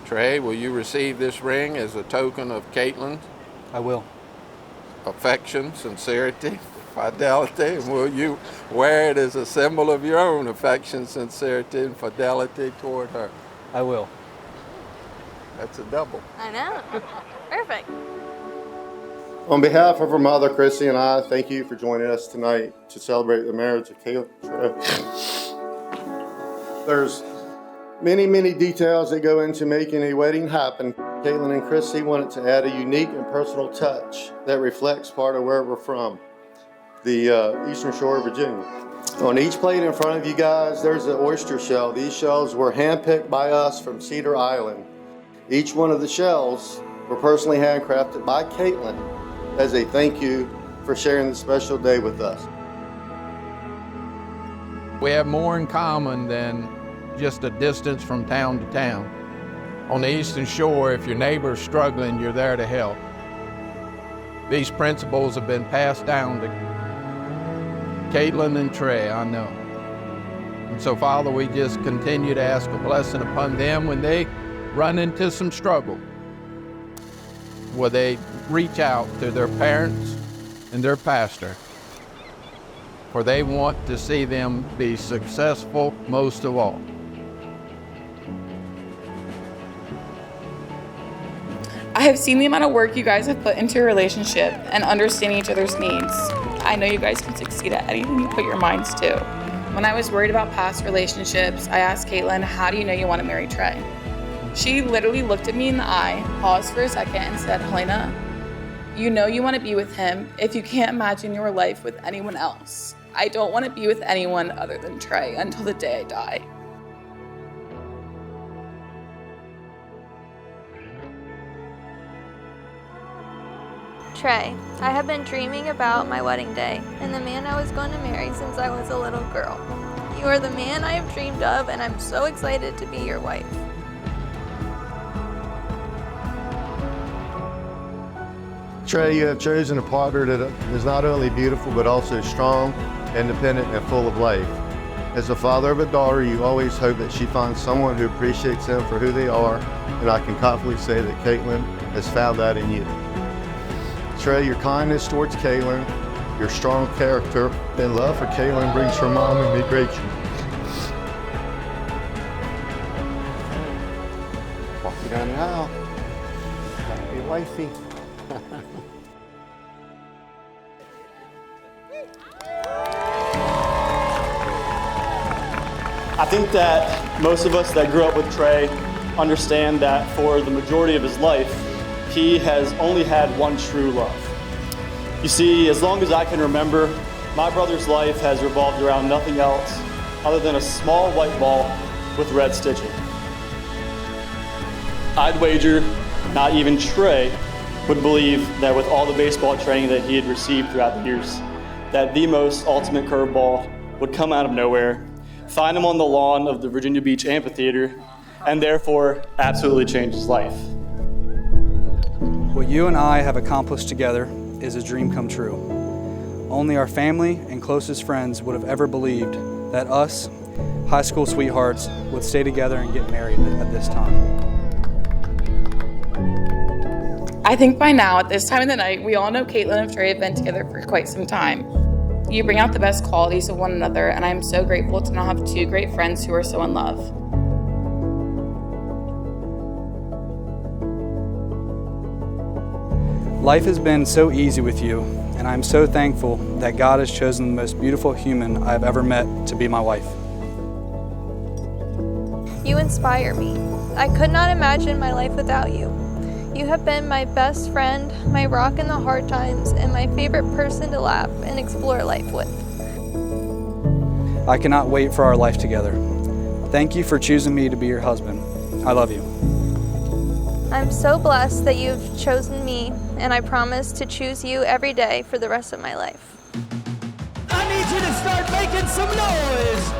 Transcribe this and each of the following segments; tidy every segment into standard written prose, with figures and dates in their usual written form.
Trey, will you receive this ring as a token of Kaitlyn's I will. affection, sincerity, fidelity? And will you wear it as a symbol of your own affection, sincerity, and fidelity toward her? I will. That's a double. I know. Perfect. On behalf of her mother, Chrissy, and I, thank you for joining us tonight to celebrate the marriage of Kaitlyn and Trey. There's many details that go into making a wedding happen. Kaitlyn and Chrissy wanted to add a unique and personal touch that reflects part of where we're from, the Eastern Shore of Virginia. On each plate in front of you guys, there's an oyster shell. These shells were handpicked by us from Cedar Island. Each one of the shells were personally handcrafted by Kaitlyn as a thank you for sharing this special day with us. We have more in common than just a distance from town to town. On the Eastern Shore, if your neighbor's struggling, you're there to help. These principles have been passed down to Kaitlyn and Trey, I know. And so, Father, we just continue to ask a blessing upon them when they run into some struggle. Will they reach out to their parents and their pastor, for they want to see them be successful most of all. I have seen the amount of work you guys have put into your relationship and understanding each other's needs. I know you guys can succeed at anything you put your minds to. When I was worried about past relationships, I asked Kaitlyn, how do you know you want to marry Trey? She literally looked at me in the eye, paused for a second, and said, Helena, you know you want to be with him if you can't imagine your life with anyone else. I don't want to be with anyone other than Trey until the day I die. Trey, I have been dreaming about my wedding day and the man I was going to marry since I was a little girl. You are the man I have dreamed of, and I'm so excited to be your wife. Trey, you have chosen a partner that is not only beautiful, but also strong, independent, and full of life. As a father of a daughter, you always hope that she finds someone who appreciates them for who they are, and I can confidently say that Kaitlyn has found that in you. Trey, your kindness towards Kaitlyn, your strong character, and love for Kaitlyn brings her mom and me great joy. Walking down the aisle, happy wifey. I think that most of us that grew up with Trey understand that for the majority of his life, he has only had one true love. You see, as long as I can remember, my brother's life has revolved around nothing else other than a small white ball with red stitching. I'd wager not even Trey would believe that with all the baseball training that he had received throughout the years, that the most ultimate curveball would come out of nowhere, find him on the lawn of the Virginia Beach Amphitheater, and therefore absolutely change his life. What you and I have accomplished together is a dream come true. Only our family and closest friends would have ever believed that us, high school sweethearts, would stay together and get married at this time. I think by now, at this time of the night, we all know Kaitlyn and Trey have been together for quite some time. You bring out the best qualities of one another, and I'm so grateful to now have two great friends who are so in love. Life has been so easy with you, and I'm so thankful that God has chosen the most beautiful human I've ever met to be my wife. You inspire me. I could not imagine my life without you. You have been my best friend, my rock in the hard times, and my favorite person to laugh and explore life with. I cannot wait for our life together. Thank you for choosing me to be your husband. I love you. I'm so blessed that you've chosen me, and I promise to choose you every day for the rest of my life. I need you to start making some noise.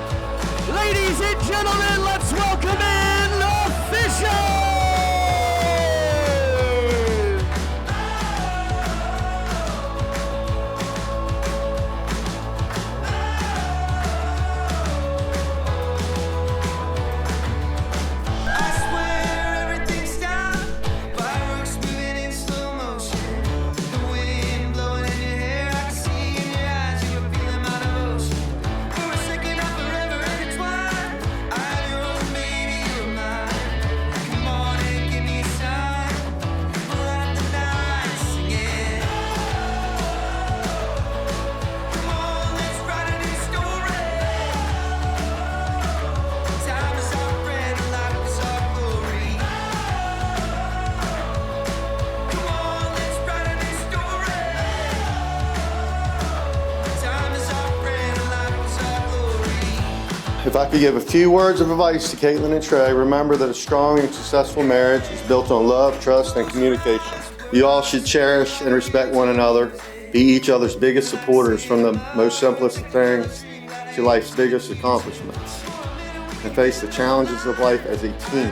Ladies and gentlemen, let's welcome in official. I could give a few words of advice to Kaitlyn and Trey, remember that a strong and successful marriage is built on love, trust, and communication. You all should cherish and respect one another, be each other's biggest supporters from the most simplest of things to life's biggest accomplishments, and face the challenges of life as a team.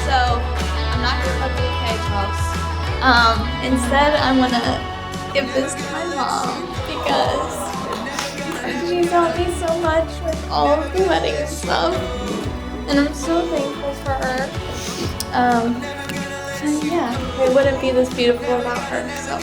So, I'm not gonna put the cake house. Instead, I'm gonna give this to my mom because she's helped me so much with all of the wedding stuff, and I'm so thankful for her. And yeah, it wouldn't be this beautiful without her. So,